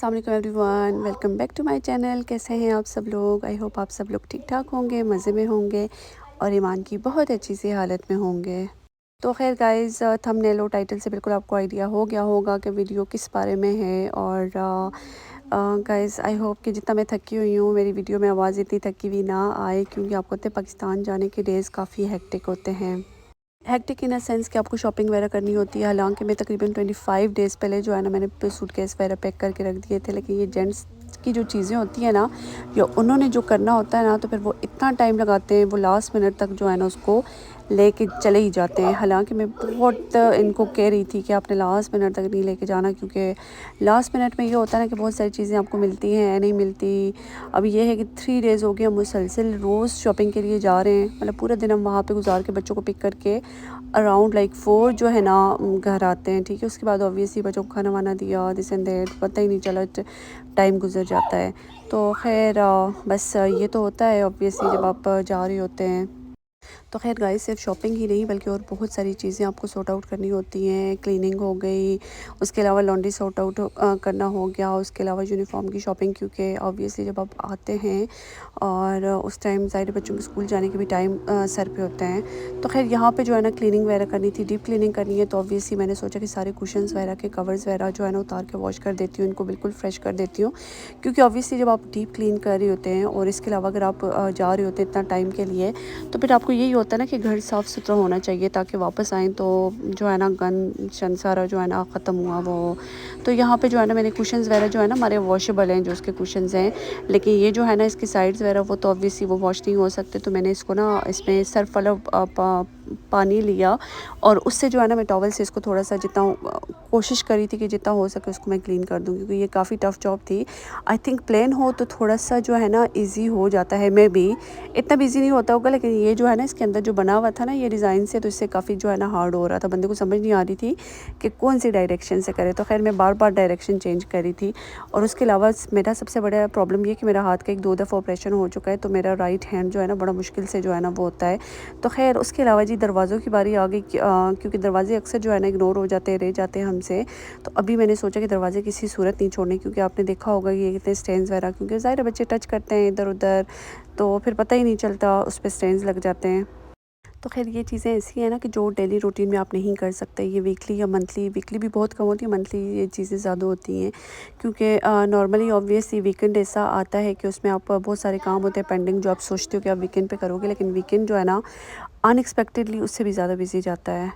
अस्सलाम वालेकुम everyone, welcome back to my channel. कैसे हैं आप सब लोग? आई होप आप सब लोग ठीक ठाक होंगे, मज़े में होंगे और ईमान की बहुत अच्छी सी हालत में होंगे। तो खैर गाइस, थंबनेल और टाइटल से बिल्कुल आपको आइडिया हो गया होगा कि वीडियो किस बारे में है। और गाइस, आई होप कि जितना मैं थकी हुई हूँ मेरी वीडियो में आवाज़ इतनी थकी हुई ना आए, क्योंकि आपको पता है पाकिस्तान जाने के डेज़ काफ़ी हेक्टिक होते हैं। हेक्टिक इन अ सेंस कि आपको शॉपिंग वगैरह करनी होती है। हालांकि मैं तकरीबन 25 डेज़ पहले जो है ना मैंने सूटकेस वगैरह पैक करके रख दिए थे, लेकिन ये जेंट्स की जो चीज़ें होती हैं ना, या उन्होंने जो करना होता है ना, तो फिर वो इतना टाइम लगाते हैं, वो लास्ट मिनट तक जो है ना उसको लेके चले ही जाते हैं। हालांकि मैं बहुत इनको कह रही थी कि आपने लास्ट मिनट तक नहीं लेके जाना, क्योंकि लास्ट मिनट में ये होता है ना कि बहुत सारी चीज़ें आपको मिलती हैं, नहीं मिलती। अब ये है कि 3 डेज़ हो गए हम मुसलसल रोज़ शॉपिंग के लिए जा रहे हैं। मतलब पूरा दिन हम वहाँ पे गुजार के बच्चों को पिक करके अराउंड लाइक 4 जो है ना घर आते हैं। ठीक है, उसके बाद ऑब्वियसली बच्चों को खाना वाना दिया, दिस एंड दैट, पता ही नहीं चला टाइम गुजर जाता है। तो खैर बस ये तो होता है ऑब्वियसली जब आप जा रहे होते हैं। तो खैर गाइस, सिर्फ शॉपिंग ही नहीं बल्कि और बहुत सारी चीज़ें आपको सॉर्ट आउट करनी होती हैं। क्लीनिंग हो गई, उसके अलावा लॉन्ड्री सॉर्ट आउट करना हो गया, उसके अलावा यूनिफॉर्म की शॉपिंग, क्योंकि ऑब्वियसली जब आप आते हैं और उस टाइम ज़ाहिर बच्चों के स्कूल जाने के भी टाइम सर पे होते हैं। तो खैर यहाँ पे जो है ना क्लीनिंग वगैरह करनी थी, डीप क्लीनिंग करनी है। तो ऑब्वियसली मैंने सोचा कि सारे कुशन्स वगैरह के कवर्स वगैरह जो है ना उतार के वॉश कर देती हूँ, इनको बिल्कुल फ्रेश कर देती हूँ। क्योंकि ऑब्वियसली जब आप डीप क्लीन कर रहे होते हैं और इसके अलावा अगर आप जा रहे होते हैं इतना टाइम के लिए, तो फिर आपको यही होता है ना कि घर साफ़ सुथरा होना चाहिए, ताकि वापस आएँ तो जो है ना गंद शन सारा जो है ना ख़त्म हुआ वो। तो यहाँ पे जो है ना मैंने कुशन्स वगैरह जो है ना हमारे वॉशेबल हैं जो उसके कुशन्स हैं, लेकिन ये जो है ना इसकी साइड्स वगैरह वो तो ऑब्वियसली वो वॉश नहीं हो सकते। तो मैंने इसको ना इसमें सर्फ वाला पानी लिया और उससे जो है ना मैं टॉवल से इसको थोड़ा सा जितना कोशिश करी थी कि जितना हो सके उसको मैं क्लीन कर दूँ, क्योंकि ये काफ़ी टफ़ जॉब थी। आई थिंक प्लेन हो तो थोड़ा सा जो है ना ईज़ी हो जाता है, मे बी इतना भी ईज़ी नहीं होता होगा, लेकिन ये जो है ना इसके अंदर जो बना हुआ था ना ये डिज़ाइन से, तो इससे काफ़ी जो है ना हार्ड हो रहा था। बंदे को समझ नहीं आ रही थी कि कौन सी डायरेक्शन से करे। तो खैर मैं बार बार डायरेक्शन चेंज करी थी। और उसके अलावा मेरा सबसे बड़ा प्रॉब्लम ये कि मेरा हाथ का 1-2 दफ़ा ऑपरेशन हो चुका है, तो मेरा राइट हैंड जो है ना बड़ा मुश्किल से जो है ना वो होता है। तो खैर उसके अलावा जी दरवाज़ों की बारी आ गई, क्योंकि दरवाजे अक्सर जो है ना इग्नोर हो जाते हैं, रह जाते हैं हमसे। तो अभी मैंने सोचा कि दरवाजे किसी सूरत नहीं छोड़ने, क्योंकि आपने देखा होगा ये कितने स्टेन्स वगैरह, क्योंकि ज़ाहिर बच्चे टच करते हैं इधर उधर, तो फिर पता ही नहीं चलता उस पर स्टेन्स लग जाते हैं। तो खैर ये चीज़ें ऐसी हैं ना कि जो डेली रूटीन में आप नहीं कर सकते। ये वीकली या मंथली, वीकली भी बहुत कम होती है, मंथली ये चीज़ें ज़्यादा होती हैं, क्योंकि नॉर्मली ऑब्वियसली वीकेंड ऐसा आता है कि उसमें आप बहुत सारे काम होते हैं पेंडिंग, जो आप सोचते हो कि आप वीकेंड पे करोगे, लेकिन वीकेंड जो है ना अनएक्सपेक्टेडली उससे भी ज़्यादा बिजी जाता है।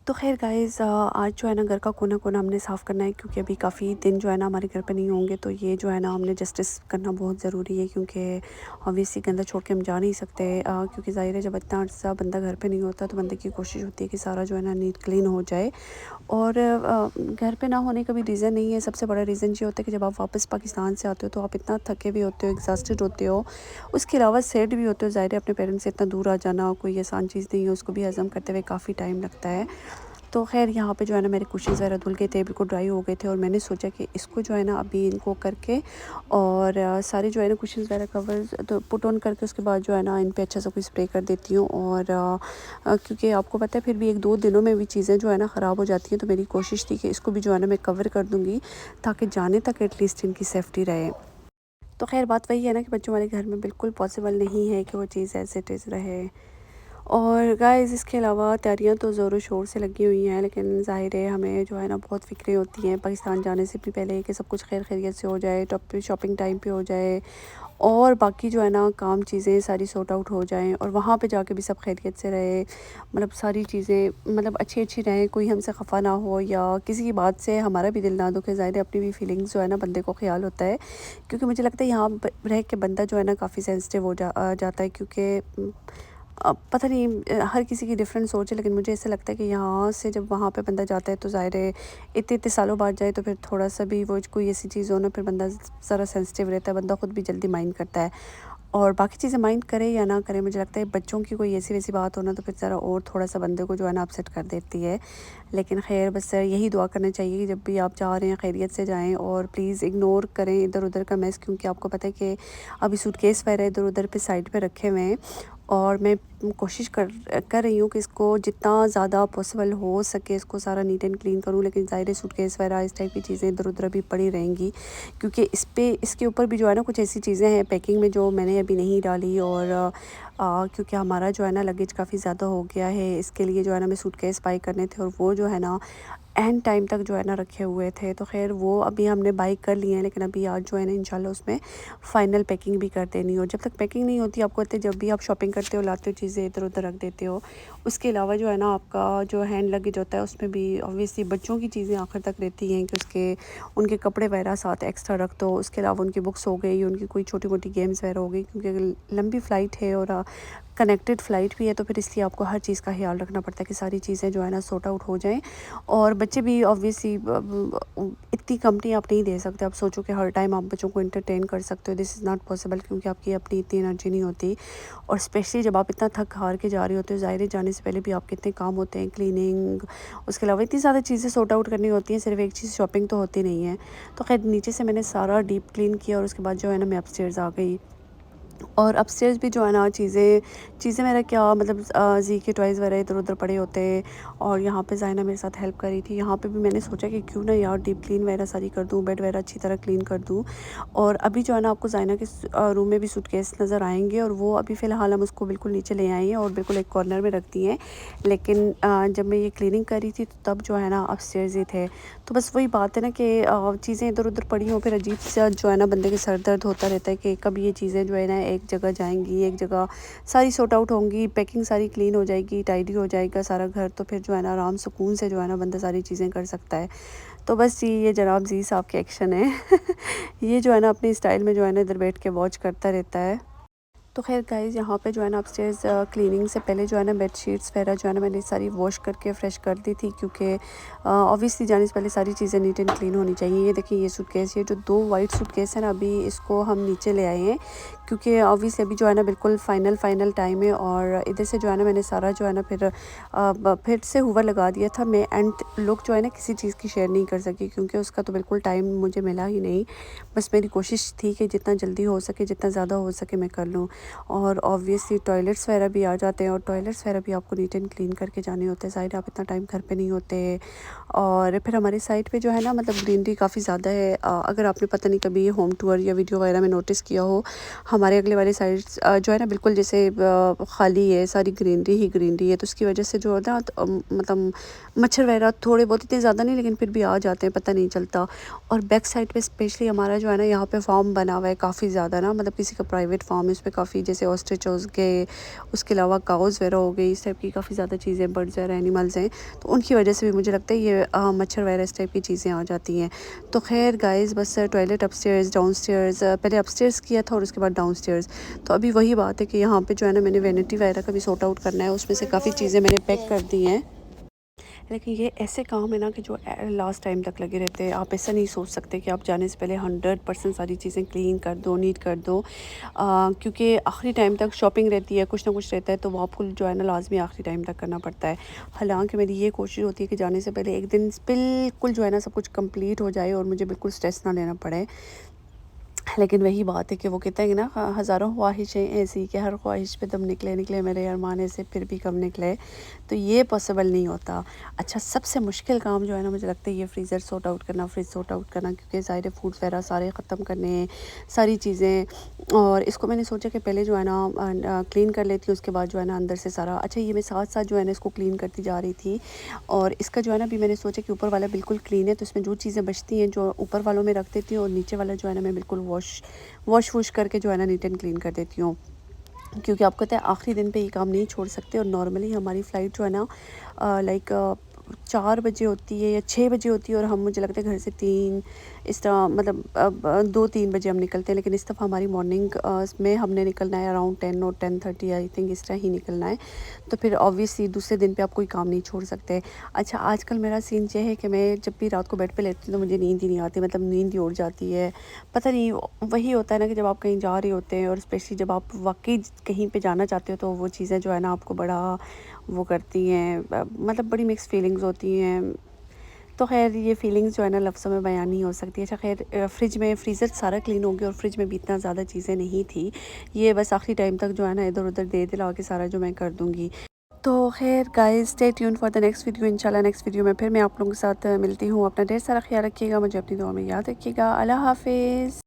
तो ख़ैर गाइज़, आज जो है ना घर का कोना-कोना हमने साफ़ करना है, क्योंकि अभी काफ़ी दिन जो है ना हमारे घर पे नहीं होंगे। तो ये जो है ना हमने जस्टिस करना बहुत ज़रूरी है, क्योंकि ऑब्वियसली गंदा छोड़ के हम जा नहीं सकते। क्योंकि ज़ाहिर है जब इतना अर्सा बंदा घर पे नहीं होता, तो बंदे की कोशिश होती है कि सारा जो है ना नीट क्लीन हो जाए। और घर पे ना होने का भी रीज़न नहीं है। सबसे बड़ा रीज़न ये होता है कि जब आप वापस पाकिस्तान से आते हो तो आप इतना थके हुए होते हो, एग्ज़ॉस्टेड होते हो, उसके अलावा सैड भी होते हो। ज़ाहिर है अपने पेरेंट्स से इतना दूर आ जाना कोई आसान चीज़ नहीं है, उसको भी हज़म करते हुए काफ़ी टाइम लगता है। तो ख़ैर यहाँ पे जो है ना मेरे कुशन्स वगैरह धुल गए थे, बिल्कुल ड्राई हो गए थे, और मैंने सोचा कि इसको जो है ना अभी इनको करके और सारे जो है ना कुशन्स वगैरह कवर्स तो पुट ऑन करके उसके बाद जो है ना इन पे अच्छा सा कोई स्प्रे कर देती हूँ। और क्योंकि आपको पता है फिर भी 1-2 दिनों में भी चीज़ें जो है ना ख़राब हो जाती हैं, तो मेरी कोशिश थी कि इसको भी जो है ना मैं कवर कर दूँगी, ताकि जाने तक एटलीस्ट इनकी सेफ्टी रहे। तो खैर बात वही है ना कि बच्चों वाले घर में बिल्कुल पॉसिबल नहीं है कि वो चीज़ एज़ इट इज़ रहे। और गाइस, इसके अलावा तैयारियां तो ज़ोरों शोर से लगी हुई हैं, लेकिन ज़ाहिर है हमें जो है ना बहुत फ़िक्रें होती हैं पाकिस्तान जाने से भी पहले कि सब कुछ खैर खैरियत से हो जाए, टॉप शॉपिंग टाइम पे हो जाए, और बाकी जो है ना काम चीज़ें सारी सॉर्ट आउट हो जाएं, और वहाँ पे जाके भी सब खैरियत से रहे। मतलब सारी चीज़ें मतलब अच्छी अच्छी रहें, कोई हमसे खफा ना हो या किसी की बात से हमारा भी दिल ना दुखे। ज़ाहिर है अपनी भी फीलिंग्स जो है ना बंदे को ख्याल होता है, क्योंकि मुझे लगता है यहाँ रह के बंदा जो है ना काफ़ी सेंसिटिव हो जाता है, क्योंकि पता नहीं हर किसी की डिफरेंट सोच है, लेकिन मुझे ऐसा लगता है कि यहाँ से जब वहाँ पे बंदा जाता है तो ज़ाहिर है इतने इतने सालों बाद जाए, तो फिर थोड़ा सा भी वो कोई ऐसी चीज़ हो ना, फिर बंदा ज़रा सेंसिटिव रहता है, बंदा ख़ुद भी जल्दी माइंड करता है। और बाकी चीज़ें माइंड करे या ना करे, मुझे लगता है बच्चों की कोई ऐसी वैसी बात हो ना, तो फिर ज़रा और थोड़ा सा बंदे को जो है ना अपसेट कर देती है। लेकिन खैर बस यही दुआ करना चाहिए कि जब भी आप जा रहे हैं खैरियत से जाएं, और प्लीज़ इग्नोर करें इधर उधर का मेस, क्योंकि आपको पता है कि अभी सूटकेस वगैरह इधर उधर पे साइड पे रखे हुए हैं, और मैं कोशिश कर कर रही हूँ कि इसको जितना ज़्यादा पॉसिबल हो सके इसको सारा नीट एंड क्लीन करूँ। लेकिन ज़ाहिर है सूटकेस वगैरह इस टाइप की चीज़ें इधर उधर भी पड़ी रहेंगी, क्योंकि इसके ऊपर भी जो है ना कुछ ऐसी चीज़ें हैं पैकिंग में जो मैंने अभी नहीं डाली। और क्योंकि हमारा जो है ना लगेज काफ़ी ज़्यादा हो गया है, इसके लिए जो है ना हमें सूटकेस बाई करने थे और वो जो है ना एंड टाइम तक जो है ना रखे हुए थे। तो ख़ैर वो अभी हमने बाई कर लिए हैं, लेकिन अभी आज जो है ना इंशाल्लाह उसमें फ़ाइनल पैकिंग भी कर देनी हो। जब तक पैकिंग नहीं होती, आपको पता है जब भी आप शॉपिंग करते हो लाते हो चीज़ें इधर उधर रख देते हो। उसके अलावा जो है ना आपका जो हैंड लगेज होता है उसमें भी ऑब्वियसली बच्चों की चीज़ें आखिर तक रहती हैं कि उनके कपड़े वगैरह साथ एक्स्ट्रा रख दो। उसके अलावा उनकी बुक्स हो गई, उनकी कोई छोटी मोटी गेम्स वगैरह हो गई, क्योंकि अगर लंबी फ़्लाइट है और कनेक्टेड फ़्लाइट भी है तो फिर इसलिए आपको हर चीज़ का ख़्याल रखना पड़ता है कि सारी चीज़ें जो है ना सॉर्ट आउट हो जाएँ। और बच्चे भी ऑब्वियसली इतनी कंपनी आप नहीं दे सकते। आप सोचो कि हर टाइम आप बच्चों को एंटरटेन कर सकते हो, दिस इज़ नॉट पॉसिबल, क्योंकि आपकी अपनी इतनी एनर्जी नहीं होती। और स्पेशली जब आप इतना थक हार के जा रहे होते हो, ज़ाहिर है जाने से पहले भी आपके इतने काम होते हैं, क्लीनिंग, उसके अलावा इतनी ज़्यादा चीज़ें सॉर्ट आउट करनी होती हैं, सिर्फ एक चीज़ शॉपिंग तो होती नहीं है। तो खैर नीचे से मैंने सारा डीप क्लीन किया और उसके बाद जो है ना मैं अपस्टेयर्स आ गई। और अपस्टेयर्स भी जो है ना चीज़ें चीज़ें मेरा क्या मतलब ज़ी के टॉयज़ वगैरह इधर उधर पड़े होते हैं। और यहाँ पे ज़ाइना मेरे साथ हेल्प कर रही थी। यहाँ पे भी मैंने सोचा कि क्यों ना यार डीप क्लीन वगैरह सारी कर दूँ, बेड वगैरह अच्छी तरह क्लीन कर दूँ। और अभी जो है ना आपको ज़ाइना के रूम में भी सूटकेस नज़र आएंगे, और वो अभी फ़िलहाल हम उसको बिल्कुल नीचे ले आए हैं और बिल्कुल एक कॉर्नर में रख दिए हैं। लेकिन जब मैं ये क्लीनिंग कर रही थी तो तब जो है ना अपस्टेयर्स ही थे। तो बस वही बात है ना कि चीज़ें इधर उधर पड़ी हों, फिर अजीब सा जो है ना बंदे के सर दर्द होता रहता है कि कब ये चीज़ें जो है ना एक जगह जाएंगी, एक जगह सारी सॉर्ट आउट होंगी, पैकिंग सारी क्लीन हो जाएगी, टाइडी हो जाएगा सारा घर, तो फिर जो है ना आराम सुकून से जो है ना बंदा सारी चीज़ें कर सकता है। तो बस जी ये जनाब जी साहब के एक्शन है ये जो है ना अपनी स्टाइल में जो है ना इधर बैठ के वॉच करता रहता है। तो ख़ैर गाइज़ यहाँ पे जो है ना अपस्टेयर्स क्लीनिंग से पहले जो है ना बेडशीट्स वगैरह जो है ना मैंने सारी वॉश करके फ़्रेश कर दी थी, क्योंकि ऑब्वियसली जाने से पहले सारी चीज़ें नीट एंड क्लीन होनी चाहिए। ये देखिए ये सूटकेस, ये जो 2 वाइट सूटकेस है ना अभी इसको हम नीचे ले आए हैं, क्योंकि ऑब्वियसली अभी जो है ना बिल्कुल फ़ाइनल टाइम है। और इधर से जो है ना मैंने सारा जो है ना फिर से हूवर लगा दिया था। मैं एंड लुक जो है ना किसी चीज़ की शेयर नहीं कर सकी, क्योंकि उसका तो बिल्कुल टाइम मुझे मिला ही नहीं। बस मेरी कोशिश थी कि जितना जल्दी हो सके, जितना ज़्यादा हो सके मैं कर लूँ। और ऑब्वियसली टॉयलेट्स वगैरह भी आ जाते हैं, और टॉयलेट्स वगैरह भी आपको नीट एंड क्लीन करके जाने होते हैं। ज़ाहिर है आप इतना टाइम घर पे नहीं होते। और फिर हमारी साइड पे जो है ना मतलब ग्रीनरी काफ़ी ज़्यादा है। अगर आपने पता नहीं कभी होम टूर या वीडियो वगैरह में नोटिस किया हो, हमारे अगले वाली साइड जो है ना बिल्कुल जैसे खाली है, सारी ग्रीनरी ही ग्रीनरी है। तो उसकी वजह से जो है ना मतलब मच्छर वगैरह थोड़े बहुत, इतने ज़्यादा नहीं लेकिन फिर भी आ जाते हैं, पता नहीं चलता। और बैक साइड पे स्पेशली हमारा जो है ना यहाँ पे फार्म बना हुआ है काफ़ी ज़्यादा ना, मतलब किसी का प्राइवेट फार्म है, उस पर काफ़ी जैसे ऑस्ट्रिच हो गए, उसके अलावा काउज़ वगैरह हो गई, इस टाइप की काफ़ी ज़्यादा चीज़ें, बर्ड्स वगैरह एनिमल्स हैं। तो उनकी वजह से भी मुझे लगता है ये मच्छर वगैरह इस टाइप की चीज़ें आ जाती हैं। तो खैर गाइस बस टॉयलेट अपस्टेयर्स डाउनस्टेयर्स, पहले अपस्टेयर्स किया था और उसके बाद डाउनस्टेयर्स। तो अभी वही बात है कि यहाँ पे जो है ना मैंने वैनिटी वगैरह का भी सॉर्ट आउट करना है, उसमें से काफ़ी चीज़ें मैंने पैक कर दी हैं। लेकिन ये ऐसे काम है ना कि जो लास्ट टाइम तक लगे रहते हैं। आप ऐसा नहीं सोच सकते कि आप जाने से पहले 100% सारी चीज़ें क्लीन कर दो, नीट कर दो, क्योंकि आखिरी टाइम तक शॉपिंग रहती है, कुछ ना कुछ रहता है, तो वो आपको जो है ना लाजमी आखिरी टाइम तक करना पड़ता है। हालांकि मेरी ये कोशिश होती है कि जाने से पहले एक दिन बिल्कुल जो है ना सब कुछ कंप्लीट हो जाए और मुझे बिल्कुल स्ट्रेस ना लेना पड़े। लेकिन वही बात है कि वो कहते हैं कि ना हज़ारों ख्वाहिशें ऐसी कि हर ख्वाहिश पे दम निकले निकले मेरे अरमान ऐसे फिर भी कम निकले। तो ये पॉसिबल नहीं होता। अच्छा सबसे मुश्किल काम जो है ना मुझे लगता है ये फ्रीज़र सॉर्ट आउट करना, फ्रिज सॉर्ट आउट करना, क्योंकि ज़ाहिर है फूड वगैरह सारे ख़त्म करने हैं, सारी चीज़ें। और इसको मैंने सोचा कि पहले जो है ना क्लीन कर लेती हूँ, उसके बाद जो है ना अंदर से सारा। अच्छा ये मैं साथ साथ जो है ना इसको क्लीन करती जा रही थी। और इसका जो है ना अभी मैंने सोचा कि ऊपर वाला बिल्कुल क्लीन है, तो इसमें जो चीज़ें बचती हैं जो ऊपर वालों में रख देती हूँ, और नीचे वाला जो है ना मैं बिल्कुल वॉश वूश करके जो है ना नीट एंड क्लीन कर देती हूँ। क्योंकि आपको पता है आखिरी दिन पे ये काम नहीं छोड़ सकते। और नॉर्मली हमारी फ़्लाइट जो है ना लाइक 4 बजे होती है या 6 बजे होती है, और हम मुझे लगता है घर से 3 इस तरह मतलब 2-3 बजे हम निकलते हैं। लेकिन इस दफ़ा हमारी मॉर्निंग में हमने निकलना है अराउंड 10 और 10:30 आई थिंक, इस तरह ही निकलना है। तो फिर ऑब्वियसली दूसरे दिन पे आप कोई काम नहीं छोड़ सकते। अच्छा आजकल मेरा सीन ये है कि मैं जब भी रात को बेड पे लेती हूँ तो मुझे नींद ही नहीं आती, मतलब नींद ही उड़ जाती है। पता नहीं वही होता है ना कि जब आप कहीं जा रहे होते हैं, और स्पेशली जब आप वाकई कहीं पे जाना चाहते हो, तो वो चीज़ें जो है ना आपको बड़ा वो करती हैं, मतलब बड़ी मिक्स फीलिंग्स होती हैं। तो खैर ये फ़ीलिंग्स जो है ना लफ्ज़ों में बयान नहीं हो सकती। अच्छा खैर फ्रिज में फ्रीज़र सारा क्लीन हो गया और फ्रिज में भी इतना ज़्यादा चीज़ें नहीं थी। ये बस आखिरी टाइम तक जो है ना इधर-उधर दे दिला के सारा जो मैं कर दूँगी। तो खैर guys stay tune for the next video. इंशाल्लाह नेक्स्ट वीडियो में फिर मैं आप लोगों के साथ मिलती हूँ। अपना ढेर सारा ख्याल रखिएगा, मुझे अपनी दुआ में याद रखिएगा। अल्लाह हाफ़िज़।